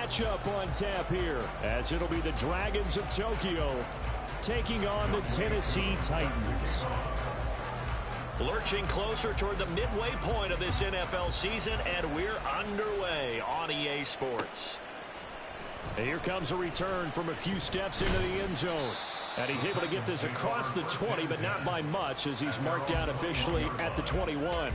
matchup on tap here, as it'll be the Dragons of Tokyo taking on the Tennessee Titans. Lurching closer toward the midway point of this NFL season, and we're underway on EA Sports. And here comes a return from a few steps into the end zone. And he's able to get this across the 20, but not by much, as he's marked down officially at the 21.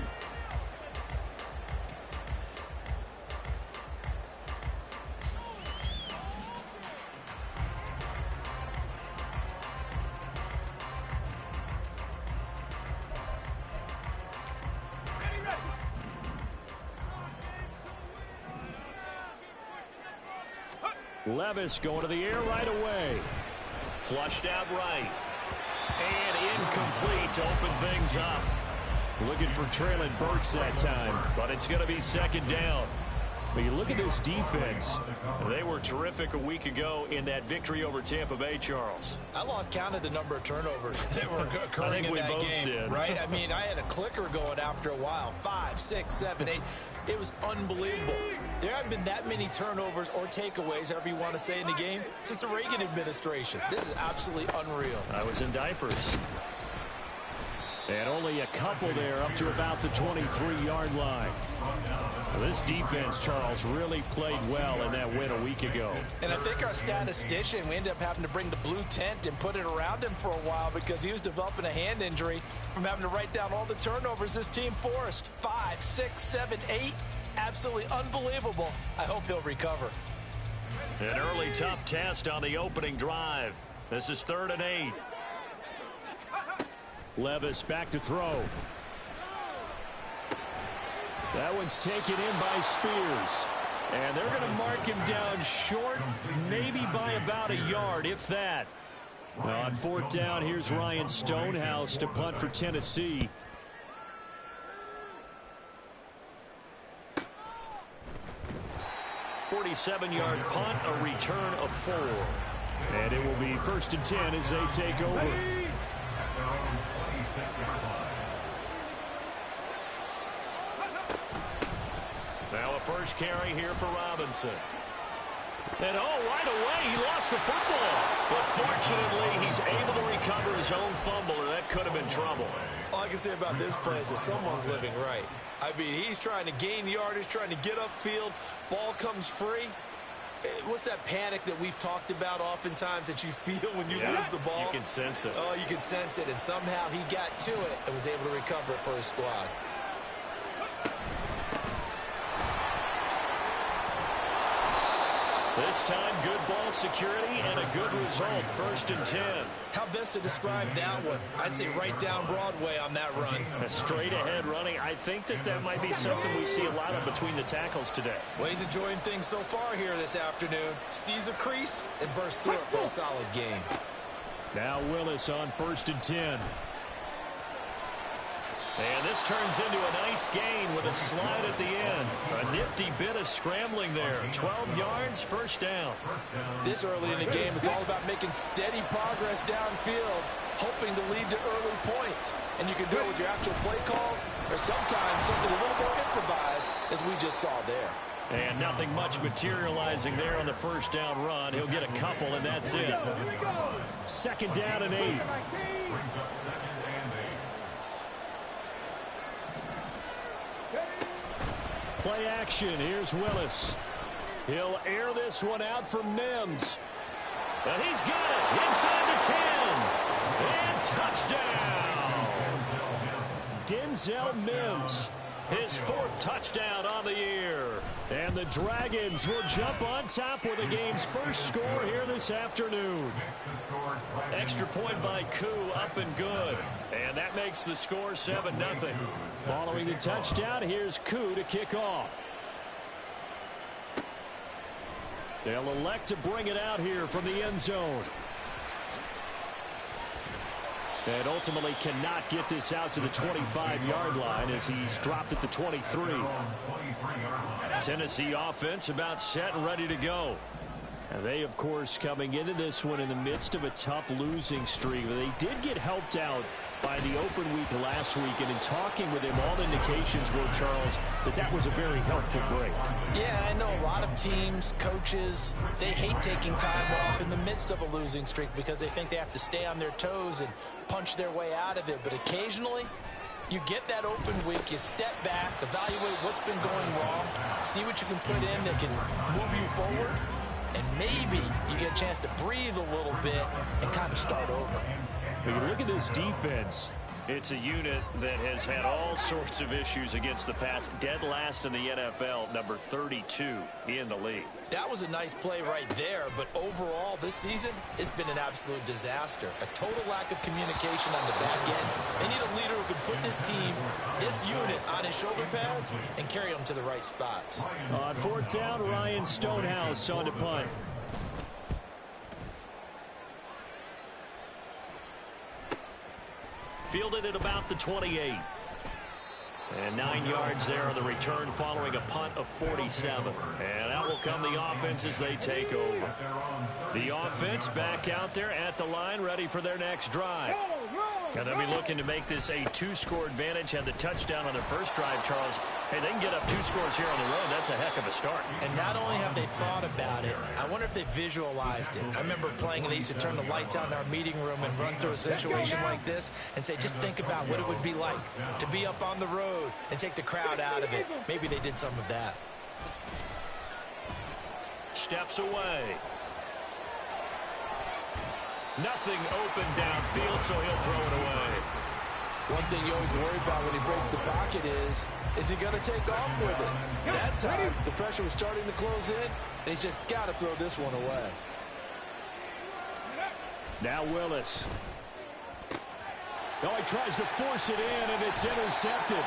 Levis going to the air right away. Flushed out right. And incomplete to open things up. Looking for Traylon Burks that time, but it's going to be second down. But you look at this defense. They were terrific a week ago in that victory over Tampa Bay, Charles. I lost count of the number of turnovers that were occurring in that game. Right? I mean, I had a clicker going after a while. 5, 6, 7, 8. It was unbelievable. There haven't been that many turnovers or takeaways, however you want to say, in the game since the Reagan administration. This is absolutely unreal. I was in diapers. And only a couple there up to about the 23-yard line. This defense, Charles, really played well in that win a week ago. And I think our statistician, we ended up having to bring the blue tent and put it around him for a while because he was developing a hand injury from having to write down all the turnovers this team forced. 5, 6, 7, 8. Absolutely unbelievable. I hope he'll recover. An early tough test on the opening drive. This is 3rd and 8. Levis back to throw. That one's taken in by Spears. And they're going to mark him down short, maybe by about a yard, if that. On 4th down, here's Ryan Stonehouse to punt for Tennessee. .47-yard punt, a return of 4. And it will be 1st and 10 as they take over. Now a first carry here for Robinson. And right away he lost the football. But fortunately he's able to recover his own fumble, or that could have been trouble. All I can say about this play is that someone's living right. I mean, he's trying to gain yardage, trying to get upfield. Ball comes free. What's that panic that we've talked about oftentimes that you feel when you lose the ball? You can sense it. Oh, you can sense it. And somehow he got to it and was able to recover it for his squad. This time, good ball security and a good result. 1st and 10. How best to describe that one? I'd say right down Broadway on that run. A straight ahead running. I think that might be something we see a lot of between the tackles today. Well, he's enjoying things so far here this afternoon. Sees a crease and bursts through it for a solid game. Now Willis on 1st and 10. And this turns into a nice gain with a slide at the end. A nifty bit of scrambling there. 12 yards, 1st down. This early in the game, it's all about making steady progress downfield, hoping to lead to early points. And you can do it with your actual play calls or sometimes something a little more improvised, as we just saw there. And nothing much materializing there on the 1st down run. He'll get a couple, and that's it. 2nd down and 8. Play action. Here's Willis. He'll air this one out for Mims. And he's got it inside the 10. And touchdown. Denzel Mims. His 4th touchdown on the year. And the Dragons will jump on top with the game's first score here this afternoon. Extra point by Koo, up and good. And that makes the score 7-0. Following the touchdown, here's Koo to kick off. They'll elect to bring it out here from the end zone. And ultimately cannot get this out to the 25-yard line as he's dropped at the 23. Tennessee offense about set and ready to go. And they, of course, coming into this one in the midst of a tough losing streak. They did get helped out by the open week last week, and in talking with him, all indications were, Charles, that was a very helpful break. Yeah, I know a lot of teams, coaches, they hate taking time off in the midst of a losing streak because they think they have to stay on their toes and punch their way out of it. But occasionally, you get that open week, you step back, evaluate what's been going wrong, see what you can put in that can move you forward, and maybe you get a chance to breathe a little bit and kind of start over. When you look at this defense, it's a unit that has had all sorts of issues against the pass. Dead last in the NFL, number 32 in the league. That was a nice play right there, but overall this season, it's been an absolute disaster. A total lack of communication on the back end. They need a leader who can put this team, this unit, on his shoulder pads and carry them to the right spots. On fourth down, Ryan Stonehouse on to punt. Fielded at about the 28. And 9 yards there on the return following a punt of 47. And out will come the offense as they take over. The offense back out there at the line, ready for their next drive. And they'll be looking to make this a 2-score advantage. Had the touchdown on their first drive, Charles. Hey, they can get up 2 scores here on the road. That's a heck of a start. And not only have they thought about it, I wonder if they visualized it. I remember playing and they used to turn the lights out in our meeting room and run through a situation like this and say, just think about what it would be like to be up on the road and take the crowd out of it. Maybe they did some of that. Steps away. Nothing open downfield, so he'll throw it away. One thing you always worry about when he breaks the pocket is he going to take off with it? That time, the pressure was starting to close in, and he's just got to throw this one away. Now Willis. Oh, he tries to force it in, and it's intercepted.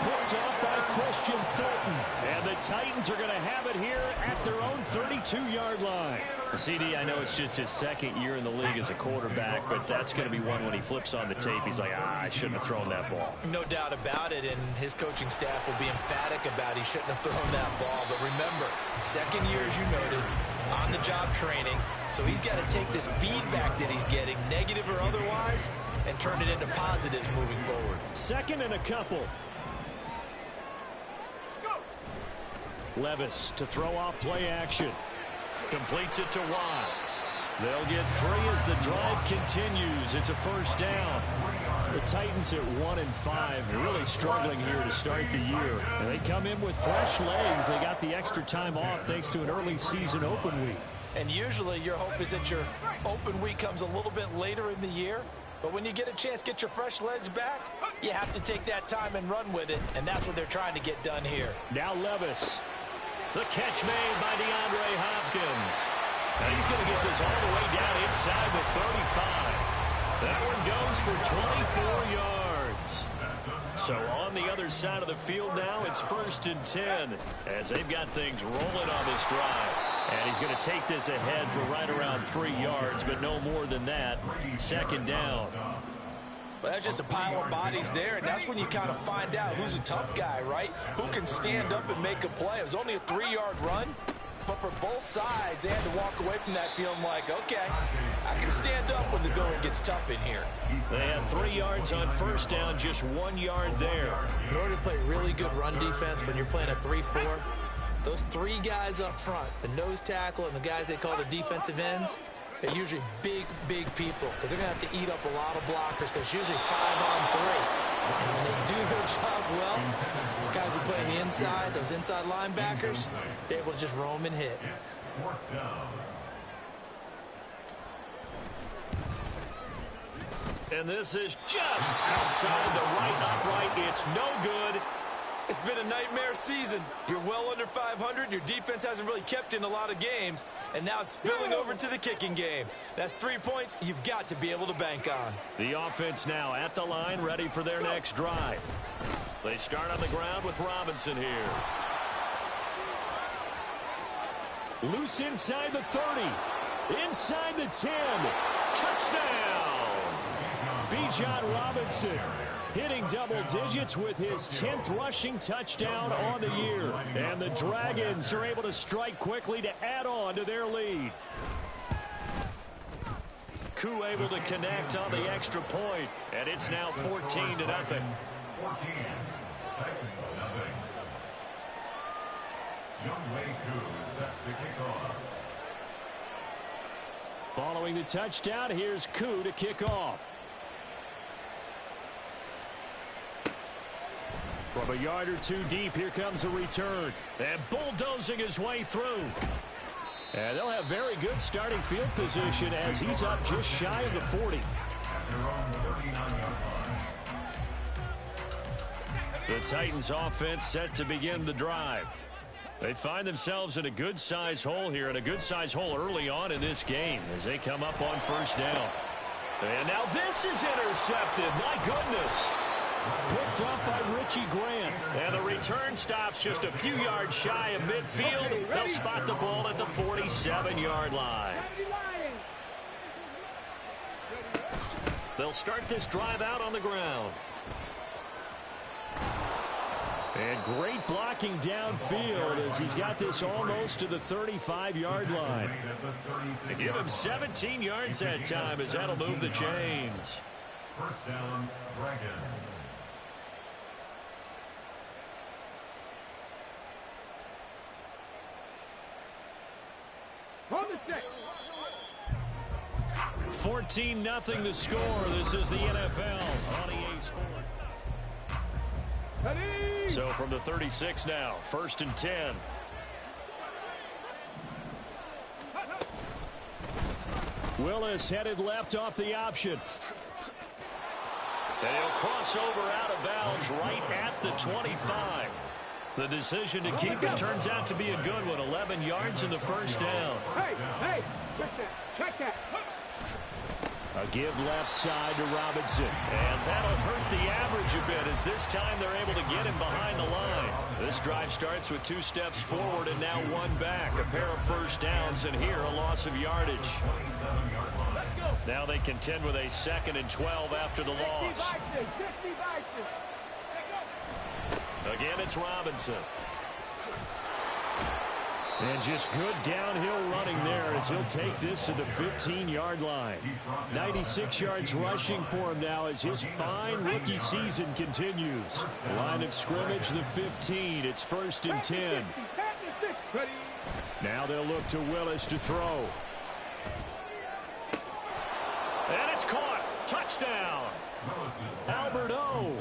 Picked off by Christian Fulton. And the Titans are going to have it here at their own 32-yard line. CD, I know it's just his second year in the league as a quarterback, but that's going to be one when he flips on the tape. He's like, I shouldn't have thrown that ball. No doubt about it, and his coaching staff will be emphatic about he shouldn't have thrown that ball. But remember, second year, as you noted, on-the-job training. So he's got to take this feedback that he's getting, negative or otherwise, and turn it into positives moving forward. Second and a couple. Levis to throw off play action. Completes it to Watt. They'll get 3 as the drive continues. It's a first down. The Titans at 1-5. They're really struggling here to start the year. And they come in with fresh legs. They got the extra time off thanks to an early season open week. And usually your hope is that your open week comes a little bit later in the year. But when you get a chance to get your fresh legs back, you have to take that time and run with it. And that's what they're trying to get done here. Now Levis. The catch made by DeAndre Hopkins. And he's going to get this all the way down inside the 35. That one goes for 24 yards. So on the other side of the field now, it's 1st and 10 as they've got things rolling on this drive. And he's going to take this ahead for right around 3 yards, but no more than that. Second down. Well, that's just a pile of bodies there, and that's when you kind of find out who's a tough guy, right? Who can stand up and make a play. It was only a 3-yard run, but for both sides, they had to walk away from that feeling like, okay, I can stand up when the going gets tough in here. They had 3 yards on first down, just 1 yard there. In order to play really good run defense when you're playing a 3-4, those 3 guys up front, the nose tackle and the guys they call the defensive ends, they're usually big, big people because they're going to have to eat up a lot of blockers because it's usually 5-on-3. And when they do their job well, guys who play on the inside, those inside linebackers, they're able to just roam and hit. And this is just outside the right upright. It's no good. It's been a nightmare season. You're well under 500. Your defense hasn't really kept in a lot of games. And now it's spilling over to the kicking game. That's 3 points you've got to be able to bank on. The offense now at the line, ready for their next drive. They start on the ground with Robinson here. Loose inside the 30. Inside the 10. Touchdown! Bijan Robinson. Hitting double digits with his 10th rushing touchdown on the year. And the Dragons are able to strike quickly to add on to their lead. Koo able to connect on the extra point, and it's now 14-0. 14. Titans nothing. Youngwei Koo set to kick off. Following the touchdown, here's Koo to kick off. From a yard or two deep, here comes a return. And bulldozing his way through. And they'll have very good starting field position as he's up just shy of the 40. The Titans offense set to begin the drive. They find themselves in a good-sized hole here, and a good-sized hole early on in this game as they come up on first down. And now this is intercepted. My goodness. Picked up by Richie Grant. And the return stops just a few yards shy of midfield. They'll spot the ball at the 47-yard line. They'll start this drive out on the ground. And great blocking downfield as he's got this almost to the 35-yard line. They give him 17 yards that time as that'll move the chains. First down, Dragons. On the set. 14-0 the score. This is the NFL on EA Sports. So from the 36 now, 1st and 10. Willis headed left off the option. And he'll cross over out of bounds right at the 25. The decision to keep it turns out to be a good one. 11 yards in the first down. Hey, check that. A give left side to Robinson. And that'll hurt the average a bit as this time they're able to get him behind the line. This drive starts with 2 steps forward and now 1 back. A pair of first downs, and here a loss of yardage. Now they contend with a 2nd and 12 after the loss. Again, it's Robinson. And just good downhill running there as he'll take this to the 15-yard line. 96 yards rushing for him now as his fine rookie season continues. Line of scrimmage, the 15. It's 1st and 10. Now they'll look to Willis to throw. And it's caught. Touchdown. Albert O.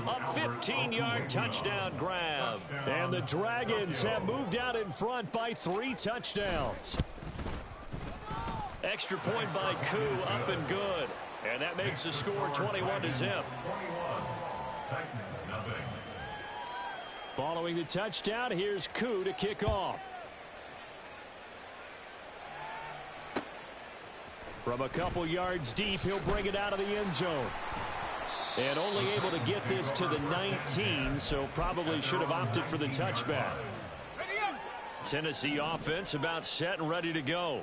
A 15-yard touchdown grab. And the Dragons have moved out in front by 3 touchdowns. Extra point by Koo, up and good. And that makes the score 21-0. Following the touchdown, here's Koo to kick off. From a couple yards deep, he'll bring it out of the end zone. And only able to get this to the 19, so probably should have opted for the touchback. Tennessee offense about set and ready to go.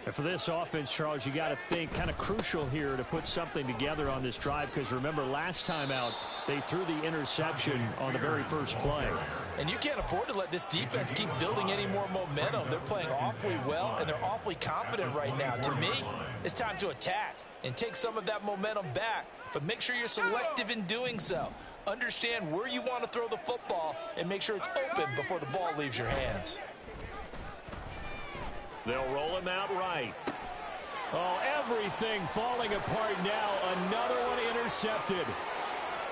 And for this offense, Charles, you got to think kind of crucial here to put something together on this drive, because remember last time out they threw the interception on the very first play. And you can't afford to let this defense keep building any more momentum. They're playing awfully well, and they're awfully confident right now. To me, it's time to attack and take some of that momentum back, but make sure you're selective in doing so. Understand where you want to throw the football and make sure it's open before the ball leaves your hands. They'll roll him out right. Oh, everything falling apart now. Another one intercepted.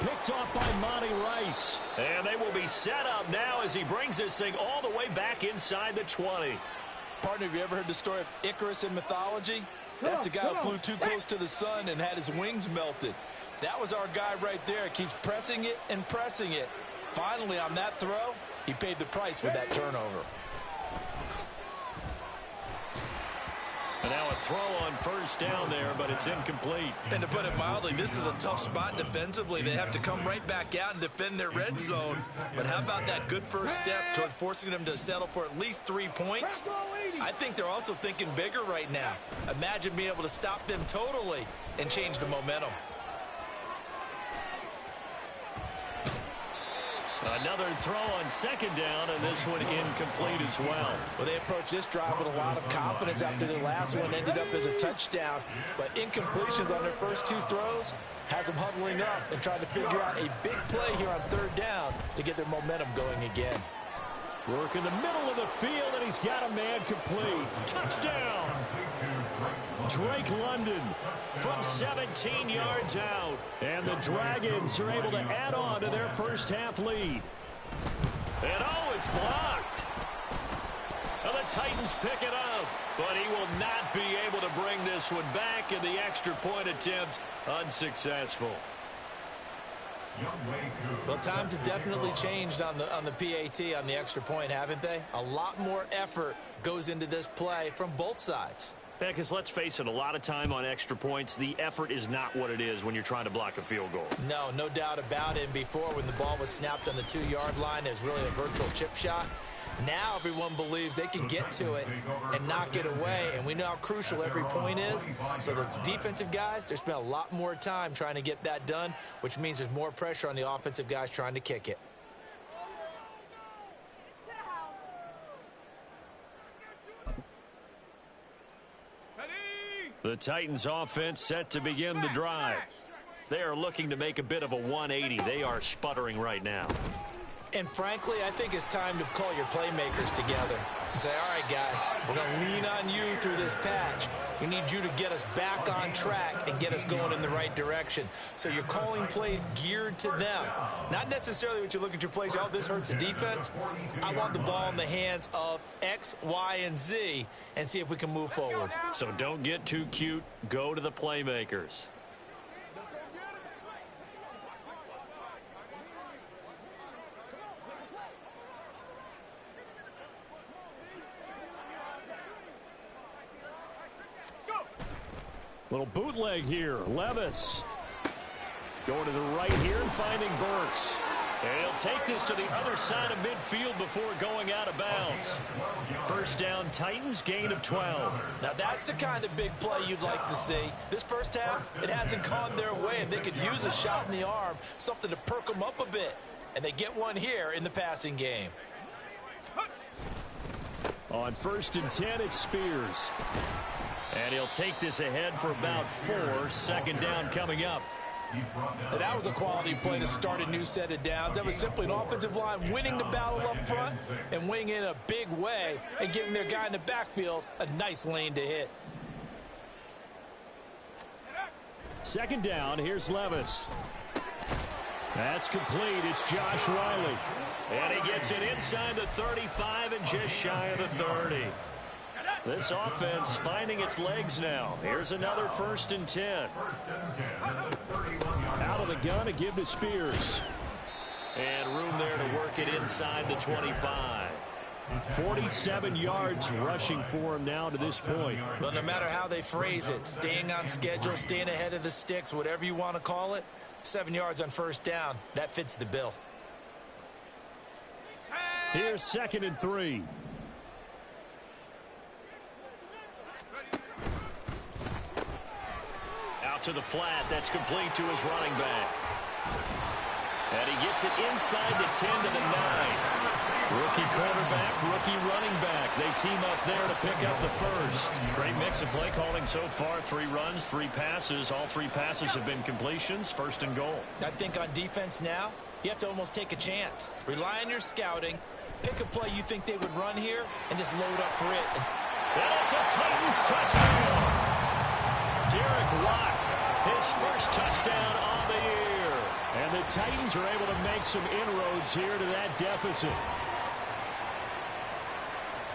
Picked off by Monty Rice. And they will be set up now as he brings this thing all the way back inside the 20. Partner, have you ever heard the story of Icarus in mythology? That's the guy who flew too close to the sun and had his wings melted. That was our guy right there. Keeps pressing it and pressing it. Finally, on that throw, he paid the price with that turnover. And now a throw on first down there, but it's incomplete. And to put it mildly, this is a tough spot defensively. They have to come right back out and defend their red zone. But how about that good first step towards forcing them to settle for at least 3 points? I think they're also thinking bigger right now. Imagine being able to stop them totally and change the momentum. Another throw on second down, and this one incomplete as well. Well, they approached this drive with a lot of confidence after their last one ended up as a touchdown. But incompletions on their first two throws has them huddling up and trying to figure out a big play here on third down to get their momentum going again. Work in the middle of the field, and he's got a man complete. Touchdown! Drake London from 17 yards out. And the Dragons are able to add on to their first half lead. And oh, it's blocked. Well, the Titans pick it up, but he will not be able to bring this one back, and the extra point attempt unsuccessful. Well, times have definitely changed on the PAT, on the extra point, haven't they? A lot more effort goes into this play from both sides. Yeah, because let's face it, a lot of time on extra points, the effort is not what it is when you're trying to block a field goal. No doubt about it. And before, when the ball was snapped on the 2-yard line, it was really a virtual chip shot. Now everyone believes they can get to it and knock it away, and we know how crucial every point is. So the defensive guys, they spent a lot more time trying to get that done, which means there's more pressure on the offensive guys trying to kick it. The Titans offense set to begin the drive. They are looking to make a bit of a 180. They are sputtering right now. And frankly, I think it's time to call your playmakers together and say, all right, guys, we're going to lean on you through this patch. We need you to get us back on track and get us going in the right direction. So you're calling plays geared to them. Not necessarily what you look at your plays, oh, this hurts the defense. I want the ball in the hands of X, Y, and Z and see if we can move forward. So don't get too cute. Go to the playmakers. Little bootleg here. Levis going to the right here and finding Burks. And he'll take this to the other side of midfield before going out of bounds. First down, Titans, gain of 12. Now that's the kind of big play you'd like to see. This first half, it hasn't gone their way, and they could use a shot in the arm, something to perk them up a bit. And they get one here in the passing game. On first and 10, it's Spears. And he'll take this ahead for about 4. Second down coming up. And that was a quality play to start a new set of downs. That was simply an offensive line winning the battle up front and winning in a big way and giving their guy in the backfield a nice lane to hit. Second down, here's Levis. That's complete. It's Josh Riley. And he gets it inside the 35 and just shy of the 30. This offense finding its legs now. Here's another first and 10. Out of the gun to give to Spears. And room there to work it inside the 25. 47 yards rushing for him now to this point. Well, no matter how they phrase it, staying on schedule, staying ahead of the sticks, whatever you want to call it, 7 yards on first down, that fits the bill. Here's second and 3. Out to the flat. That's complete to his running back. And he gets it inside the 10 to the 9. Rookie quarterback, rookie running back. They team up there to pick up the first. Great mix of play calling so far. 3 runs, 3 passes. All 3 passes have been completions. First and goal. I think on defense now, you have to almost take a chance. Rely on your scouting. Pick a play you think they would run here and just load up for it. That's a Titans touchdown. Derek Watt, his first touchdown on the year. And the Titans are able to make some inroads here to that deficit.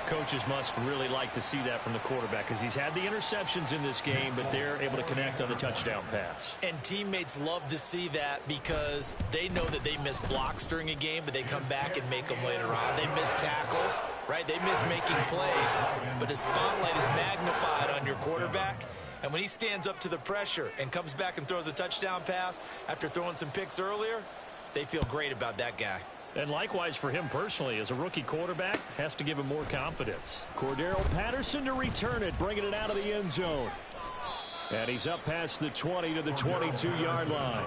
Coaches must really like to see that from the quarterback because he's had the interceptions in this game, but they're able to connect on the touchdown pass. And teammates love to see that because they know that they miss blocks during a game, but they come back and make them later on. They miss tackles, right? They miss making plays, but the spotlight is magnified on your quarterback. And when he stands up to the pressure and comes back and throws a touchdown pass after throwing some picks earlier, they feel great about that guy. And likewise for him personally, as a rookie quarterback, has to give him more confidence. Cordero Patterson to return it, bringing it out of the end zone. And he's up past the 20 to the 22-yard line.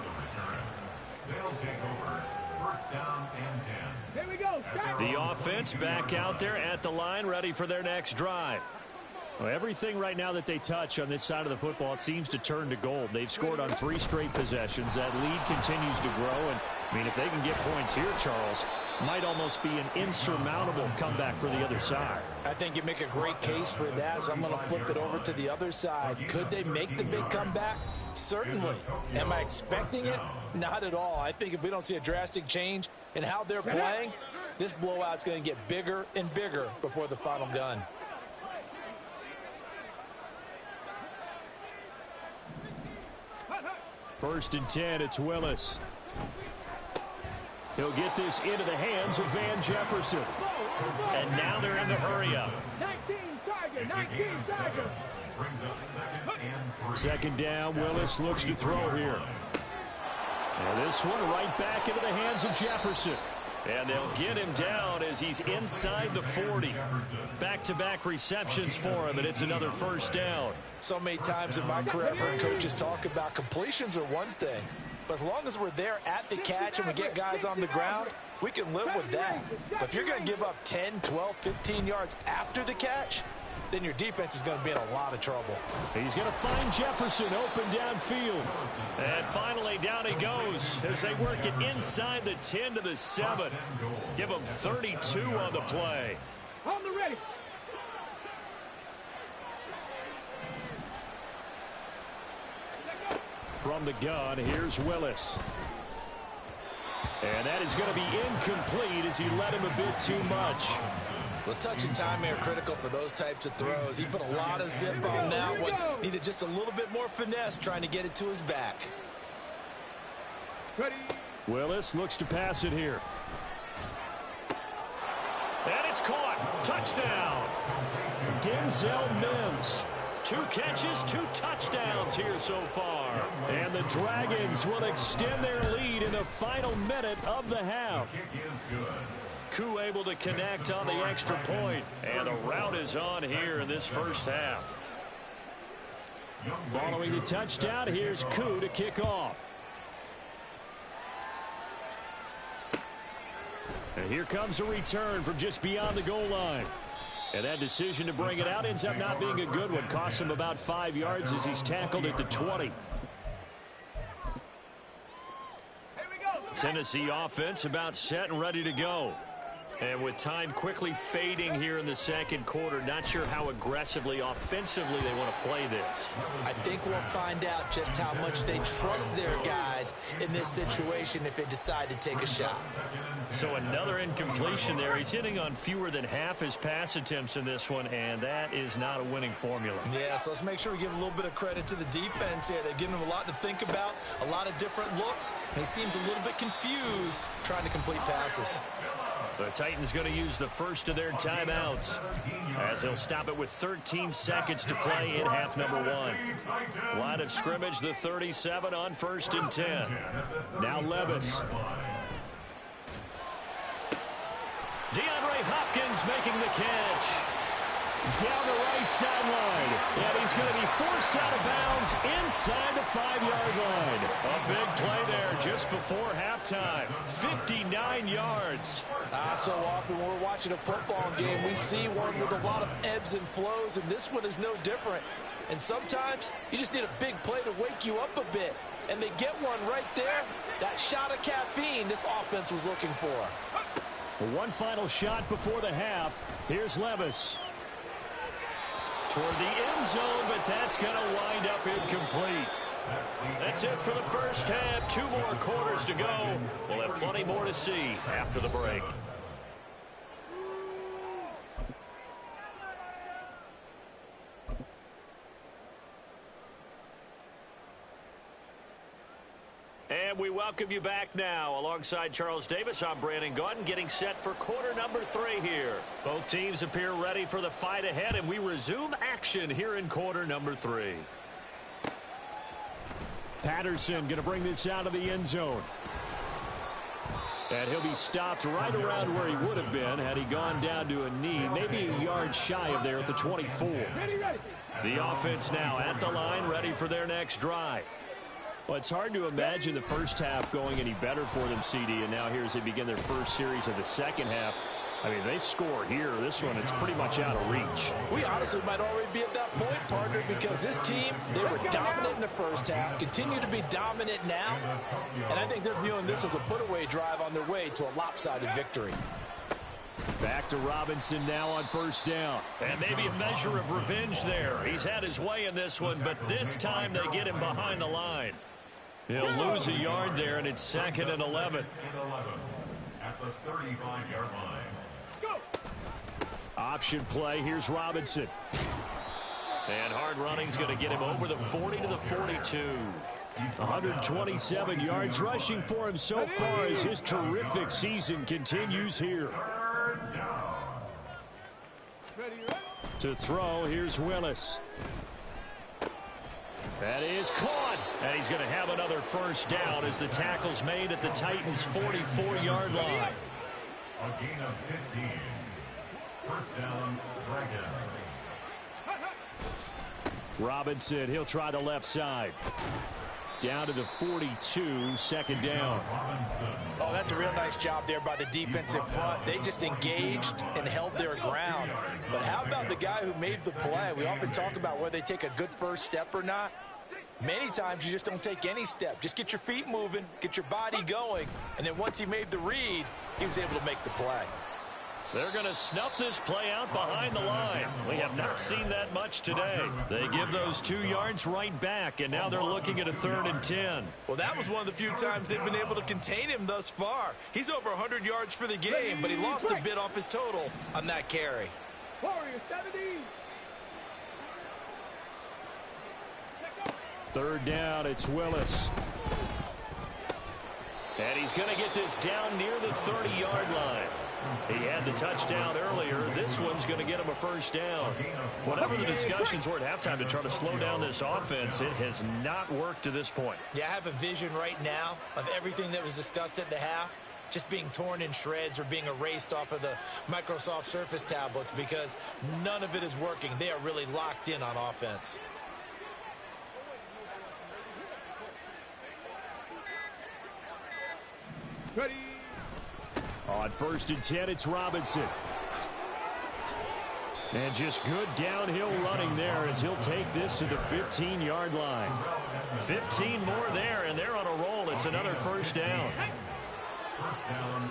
First down and 10. Here we go. The offense back out there at the line, ready for their next drive. Well, everything right now that they touch on this side of the football, it seems to turn to gold. They've scored on 3 straight possessions. That lead continues to grow. And, I mean, if they can get points here, Charles, might almost be an insurmountable comeback for the other side. I think you make a great case for that, so I'm going to flip it over to the other side. Could they make the big comeback? Certainly. Am I expecting it? Not at all. I think if we don't see a drastic change in how they're playing, this blowout's going to get bigger and bigger before the final gun. First and 10, it's Willis. He'll get this into the hands of Van Jefferson. And now they're in the hurry-up. 19 Tiger, 19 Tiger. Brings up second and 3. Second down, Willis looks to throw here. And this one right back into the hands of Jefferson. And they'll get him down as he's inside the 40. Back-to-back receptions for him, and it's another first down. So many times in my career, I've heard coaches talk about completions are one thing. But as long as we're there at the catch and we get guys on the ground, we can live with that. But if you're going to give up 10, 12, 15 yards after the catch, then your defense is going to be in a lot of trouble. He's going to find Jefferson open downfield. And finally, down he goes as they work it inside the 10 to the 7. Give him 32 on the play. On the ready. From the gun, here's Willis. And that is going to be incomplete as he led him a bit too much. Well, touch and timing are critical for those types of throws. He put a lot of zip on that one. Needed just a little bit more finesse trying to get it to his back. Ready. Willis looks to pass it here. And it's caught. Touchdown. Denzel Mims. 2 catches, 2 touchdowns here so far. And the Dragons will extend their lead in the final minute of the half. Koo able to connect on the extra point. And the route is on here in this first half. Following the touchdown, here's Koo to kick off. And here comes a return from just beyond the goal line. And that decision to bring it out ends up not being a good one. Costs him about 5 yards as he's tackled at the 20. Tennessee offense about set and ready to go. And with time quickly fading here in the second quarter, not sure how aggressively, offensively they want to play this. I think we'll find out just how much they trust their guys in this situation if they decide to take a shot. So another incompletion there. He's hitting on fewer than half his pass attempts in this one, and that is not a winning formula. Yeah, so let's make sure we give a little bit of credit to the defense here. They've given him a lot to think about, a lot of different looks, and he seems a little bit confused trying to complete passes. The Titans going to use the first of their timeouts as they'll stop it with 13 seconds to play in half number 1. Line of scrimmage, the 37 on 1st and 10. Now Levis. DeAndre Hopkins making the catch. Down the right sideline. And he's going to be forced out of bounds inside the 5-yard line. A big play there just before halftime. 59 yards. So often when we're watching a football game, we see one with a lot of ebbs and flows, and this one is no different. And sometimes you just need a big play to wake you up a bit. And they get one right there. That shot of caffeine this offense was looking for. One final shot before the half. Here's Levis. Toward the end zone, but that's going to wind up incomplete. That's it for the first half. 2 more quarters to go. We'll have plenty more to see after the break. And we welcome you back now. Alongside Charles Davis, I'm Brandon Gaudin, getting set for quarter number 3 here. Both teams appear ready for the fight ahead, and we resume action here in quarter number 3. Patterson going to bring this out of the end zone. And he'll be stopped right around where he would have been had he gone down to a knee, maybe a yard shy of there at the 24. The offense now at the line, ready for their next drive. Well, it's hard to imagine the first half going any better for them, CD, and now here as they begin their first series of the second half. I mean, they score here. This one, it's pretty much out of reach. We honestly might already be at that point, partner, because this team, they were dominant in the first half, continue to be dominant now, and I think they're viewing this as a put-away drive on their way to a lopsided victory. Back to Robinson now on first down. And maybe a measure of revenge there. He's had his way in this one, but this time they get him behind the line. He'll lose a yard there, and it's 2nd and 11. At the 35-yard line. Option play. Here's Robinson. And hard running's going to get him over the 40 to the 42. 127 yards rushing for him so far as his terrific season continues here. To throw, here's Willis. That is caught. And he's going to have another first down as the tackle's made at the Titans' 44-yard line. A gain of 15. First down, Dragons. Robinson, he'll try the left side. Down to the 42, second down. Oh, that's a real nice job there by the defensive front. They just engaged and held their ground. But how about the guy who made the play? We often talk about whether they take a good first step or not. Many times you just don't take any step. Just get your feet moving, get your body going, and then once he made the read, he was able to make the play. They're going to snuff this play out behind the line. We have not seen that much today. They give those 2 yards right back, and now they're looking at a 3rd and 10. Well, that was one of the few times they've been able to contain him thus far. He's over 100 yards for the game, but he lost a bit off his total on that carry. Warriors 70. 3rd down, it's Willis. And he's going to get this down near the 30-yard line. He had the touchdown earlier. This one's going to get him a first down. Whatever the discussions were at halftime to try to slow down this offense, it has not worked to this point. Yeah, I have a vision right now of everything that was discussed at the half just being torn in shreds or being erased off of the Microsoft Surface tablets because none of it is working. They are really locked in on offense. Ready. On 1st and 10, it's Robinson. And just good downhill running there as he'll take this to the 15-yard line. 15 more there, and they're on a roll. It's another first down. First down,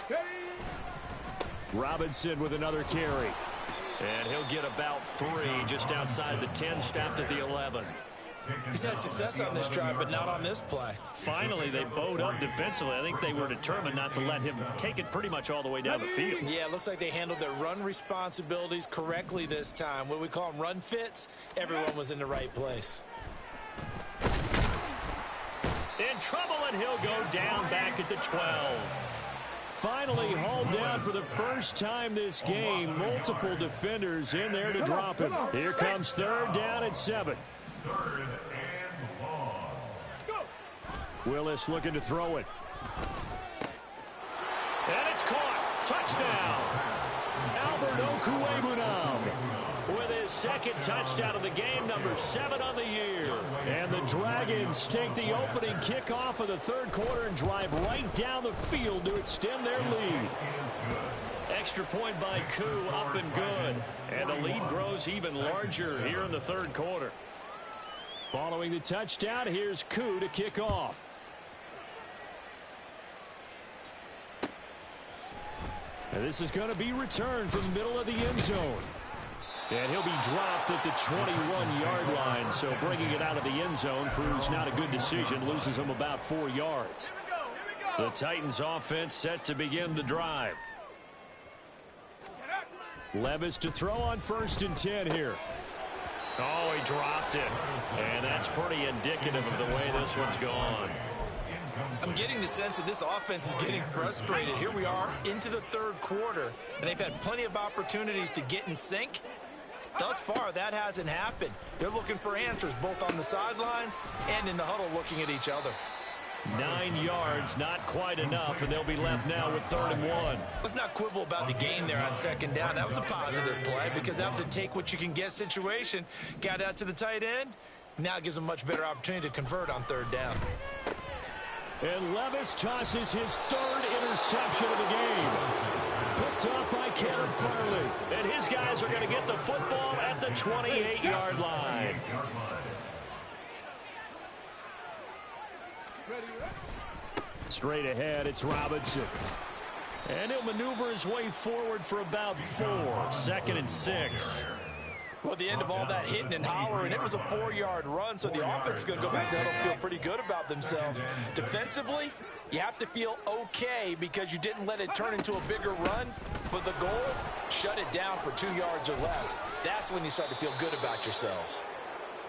Dragons. Robinson with another carry. And he'll get about 3 just outside the 10, stopped at the 11. He's had success on this drive, but not on this play. Finally, they bowed up defensively. I think they were determined not to let him take it pretty much all the way down the field. Yeah, it looks like they handled their run responsibilities correctly this time. What we call them run fits, everyone was in the right place. In trouble, and he'll go down back at the 12. Finally hauled down for the first time this game. Multiple defenders in there to drop him. Here comes 3rd down and 7. 3rd and long. Willis looking to throw it. And it's caught. Touchdown. Albert Okwuegbunam With his 2nd touchdown of the game, number 7 on the year. And the Dragons take the opening kickoff of the 3rd quarter and drive right down the field to extend their lead. Extra point by Koo, up and good. And the lead grows even larger here in the 3rd quarter. Following the touchdown, here's Koo to kick off. And this is going to be returned from the middle of the end zone. And he'll be dropped at the 21-yard line, so bringing it out of the end zone proves not a good decision, loses him about 4 yards. The Titans offense set to begin the drive. Levis to throw on 1st and 10 here. Oh, he dropped it. And that's pretty indicative of the way this one's gone. I'm getting the sense that this offense is getting frustrated. Here we are into the 3rd quarter, and they've had plenty of opportunities to get in sync. Thus far, that hasn't happened. They're looking for answers both on the sidelines and in the huddle looking at each other. 9 yards, not quite enough, and they'll be left now with 3rd and 1. Let's not quibble about the gain there on 2nd down. That was a positive play because that was a take-what-you-can-get situation. Got out to the tight end. Now it gives them a much better opportunity to convert on 3rd down. And Levis tosses his 3rd interception of the game. Picked up by Kenneth Farley. And his guys are going to get the football at the 28-yard line. Straight ahead, it's Robinson. And he'll maneuver his way forward for about 4. 2nd and 6. Well, the end of all that hitting and hollering, it was a 4-yard run, so the offense is going to go back down and feel pretty good about themselves. Defensively, you have to feel okay because you didn't let it turn into a bigger run, but the goal, shut it down for 2 yards or less. That's when you start to feel good about yourselves.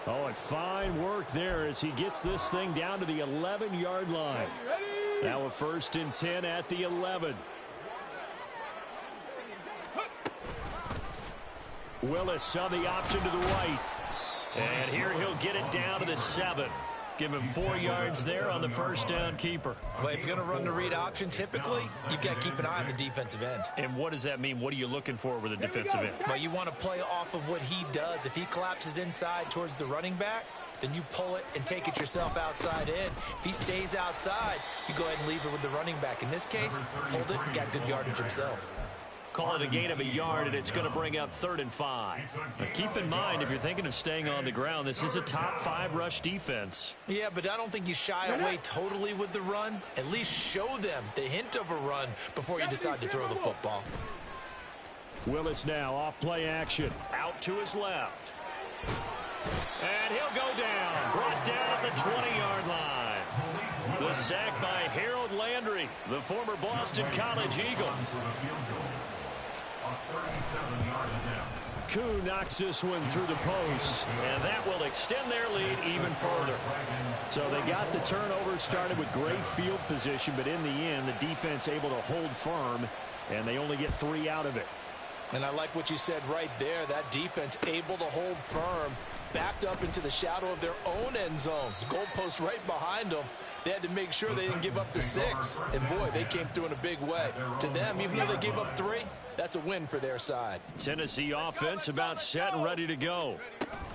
Oh, and fine work there as he gets this thing down to the 11-yard line. Now a 1st and 10 at the 11. Willis on the option to the right. And here he'll get it down to the 7. Give him 4 yards there on the 1st down keeper. Well, if you're going to run the read option, typically, you've got to keep an eye on the defensive end. And what does that mean? What are you looking for with a defensive end? Well, you want to play off of what he does. If he collapses inside towards the running back, then you pull it and take it yourself outside in. If he stays outside, you go ahead and leave it with the running back. In this case, pulled it and got good yardage himself. Call it a gain of a yard, and it's going to bring up 3rd and 5. Now, keep in mind, if you're thinking of staying on the ground, this is a top 5 rush defense. Yeah, but I don't think you shy away totally with the run. At least show them the hint of a run before you decide to throw the football. Willis now off play action. Out to his left. And he'll go down. Brought down at the 20-yard line. The sack by Harold Landry, the former Boston College Eagle. Koo knocks this one through the post, and that will extend their lead even further. So they got the turnover started with great field position, but in the end, the defense able to hold firm, and they only get 3 out of it. And I like what you said right there. That defense able to hold firm, backed up into the shadow of their own end zone. The goalpost right behind them. They had to make sure they didn't give up the 6. And, boy, they came through in a big way. To them, even though they gave up 3, that's a win for their side. Tennessee offense about set and ready to go.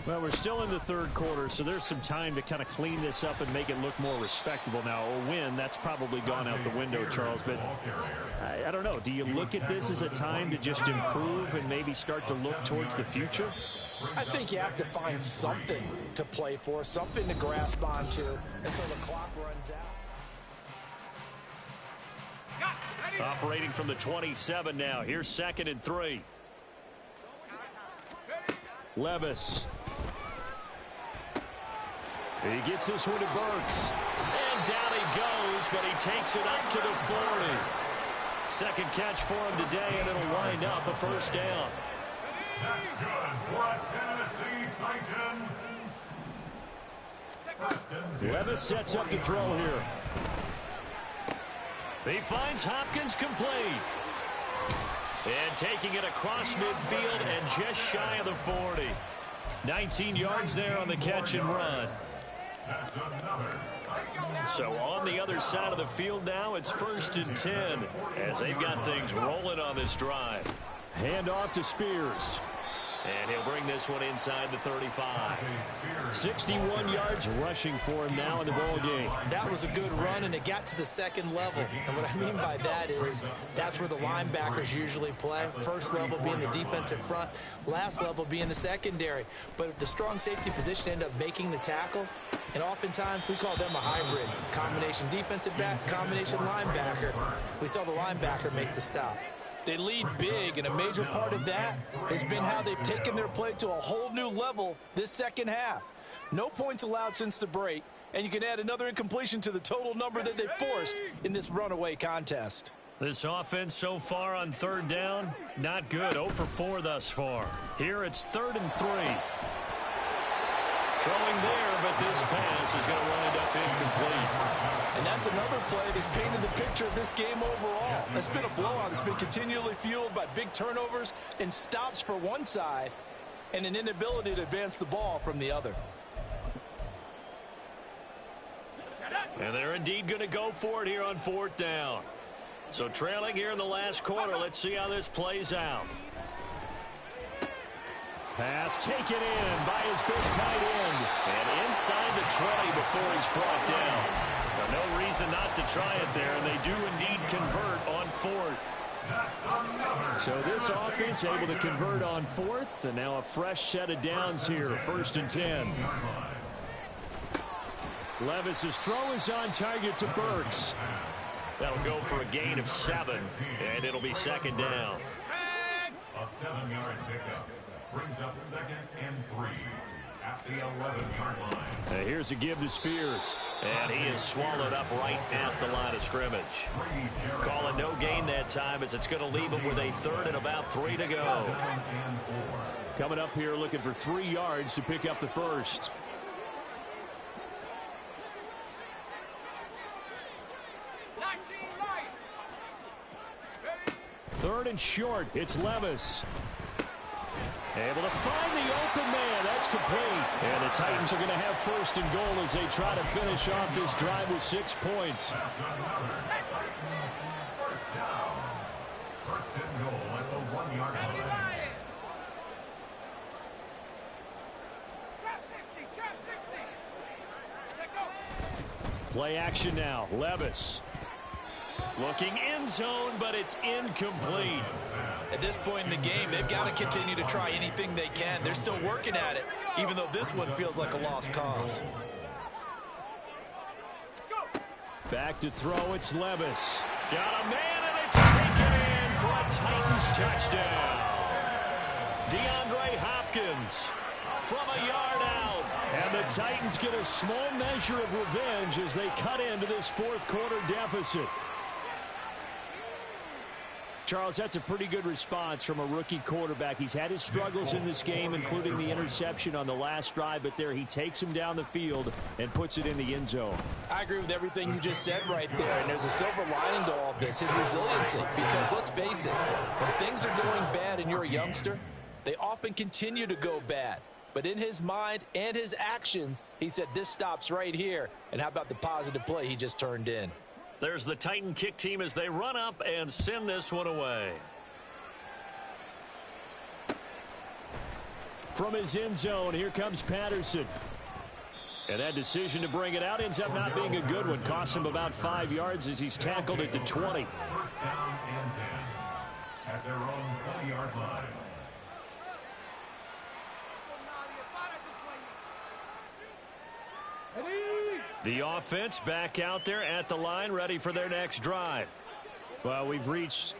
Well, we're still in the 3rd quarter, so there's some time to kind of clean this up and make it look more respectable. Now, a win, that's probably gone out the window, Charles. But I don't know. Do you look at this as a time to just improve and maybe start to look towards the future? I think you have to find something to play for, something to grasp onto until the clock runs out. Operating from the 27 now. Here's 2nd and 3. Levis. He gets this one to Burks. And down he goes, but he takes it up to the 40. 2nd catch for him today, and it'll wind up a 1st down. That's good for a Tennessee Titan. Levis sets up to throw here. He finds Hopkins complete. And taking it across midfield and just shy of the 40. 19 yards there on the catch and run. So on the other side of the field now, it's 1st and 10 as they've got things rolling on this drive. Hand off to Spears. And he'll bring this one inside the 35. 61 yards rushing for him now in the ball game. That was a good run, and it got to the 2nd level. And what I mean by that is that's where the linebackers usually play. 1st level being the defensive front, last level being the secondary. But the strong safety position ended up making the tackle, and oftentimes we call them a hybrid. Combination defensive back, combination linebacker. We saw the linebacker make the stop. They lead big, and a major part of that has been how they've taken their play to a whole new level this 2nd half. No points allowed since the break, and you can add another incompletion to the total number that they forced in this runaway contest. This offense so far on 3rd down, not good. 0 for 4 thus far. Here it's 3rd and 3. Throwing there, but this pass is going to wind up incomplete. And that's another play that's painted the picture of this game overall. It's been a blowout. It's been continually fueled by big turnovers and stops for one side and an inability to advance the ball from the other. And they're indeed going to go for it here on 4th down. So trailing here in the last quarter. Let's see how this plays out. Pass taken in by his big tight end. And inside the 20 before he's brought down. Now, no reason not to try it there, and they do indeed convert on 4th. So this offense able to convert on 4th, and now a fresh set of downs here, 1st and 10. Levis's throw is on target to Burks. That'll go for a gain of 7, and it'll be 2nd down. A 7-yard pickup brings up 2nd and 3 at the 11-yard line. Now here's a give to Spears. And he is swallowed up right at the line of scrimmage. Calling no gain that time as it's going to leave him with a 3rd and about 3 to go. Coming up here looking for 3 yards to pick up the first. 3rd and short. It's Levis. Able to find the open man. That's complete. And the Titans are going to have 1st and goal as they try to finish off this drive with 6 points. 1st down. 1st and goal at the 1-yard line. Play action now. Levis. Looking end zone, but it's incomplete. At this point in the game, they've got to continue to try anything they can. They're still working at it, even though this one feels like a lost cause. Back to throw, it's Levis. Got a man, and it's taken in for a Titans touchdown. DeAndre Hopkins from a yard out. And the Titans get a small measure of revenge as they cut into this 4th quarter deficit. Charles, that's a pretty good response from a rookie quarterback. He's had his struggles in this game, including the interception on the last drive, but there he takes him down the field and puts it in the end zone. I agree with everything you just said right there, and there's a silver lining to all of this, his resiliency, because let's face it, when things are going bad and you're a youngster, they often continue to go bad. But in his mind and his actions, he said this stops right here. And how about the positive play he just turned in? There's the Titan kick team as they run up and send this one away. From his end zone, here comes Patterson. And that decision to bring it out ends up not being a good one. Costs him about 5 yards as he's tackled at the 20. 1st down and 10 at their own 20-yard line. The offense back out there at the line, ready for their next drive. Well, we've reached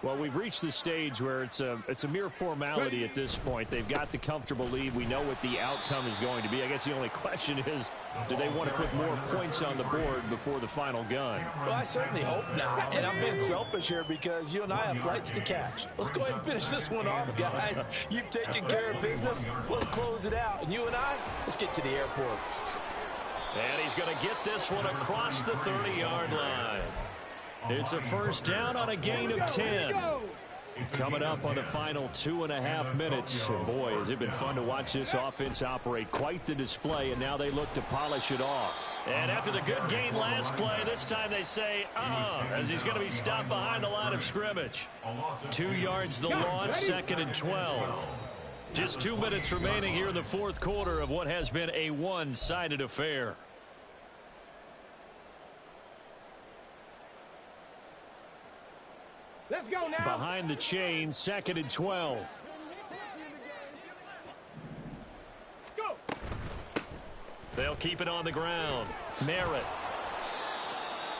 the stage where it's a mere formality at this point. They've got the comfortable lead. We know what the outcome is going to be. I guess the only question is, do they want to put more points on the board before the final gun? Well, I certainly hope not. And I'm being selfish here because you and I have flights to catch. Let's go ahead and finish this one off, guys. You've taken care of business. Let's close it out. And you and I, let's get to the airport. And he's going to get this one across the 30-yard line. It's a 1st down on a gain of 10. Coming up on the final 2.5 minutes. And boy, has it been fun to watch this offense operate. Quite the display, and now they look to polish it off. And after the good gain last play, this time they say, as he's going to be stopped behind the line of scrimmage. 2 yards the loss, 2nd and 12. Just 2 minutes remaining here in the 4th quarter of what has been a one-sided affair. Let's go now. Behind the chain, 2nd and 12. Go. They'll keep it on the ground. Merritt.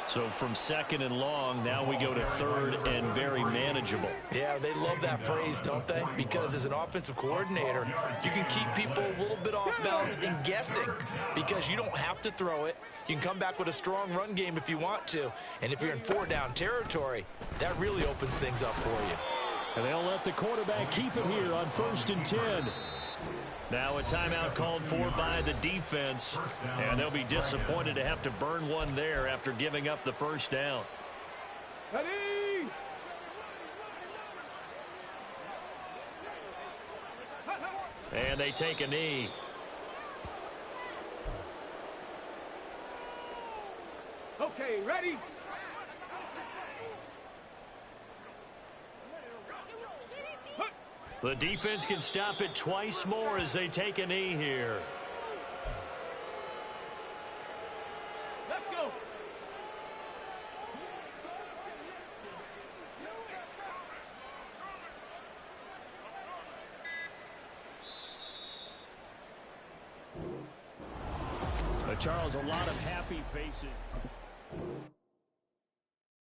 So from 2nd and long, now we go to 3rd and very manageable. Yeah, they love that phrase, don't they? Because as an offensive coordinator, you can keep people a little bit off balance and guessing because you don't have to throw it. You can come back with a strong run game if you want to. And if you're in 4-down territory, that really opens things up for you. And they'll let the quarterback keep it here on 1st and 10. Now a timeout called for by the defense, and they'll be disappointed to have to burn one there after giving up the 1st down. Ready. And they take a knee. Okay, ready? The defense can stop it twice more as they take a knee here. Let's go. Charles, a lot of happy faces.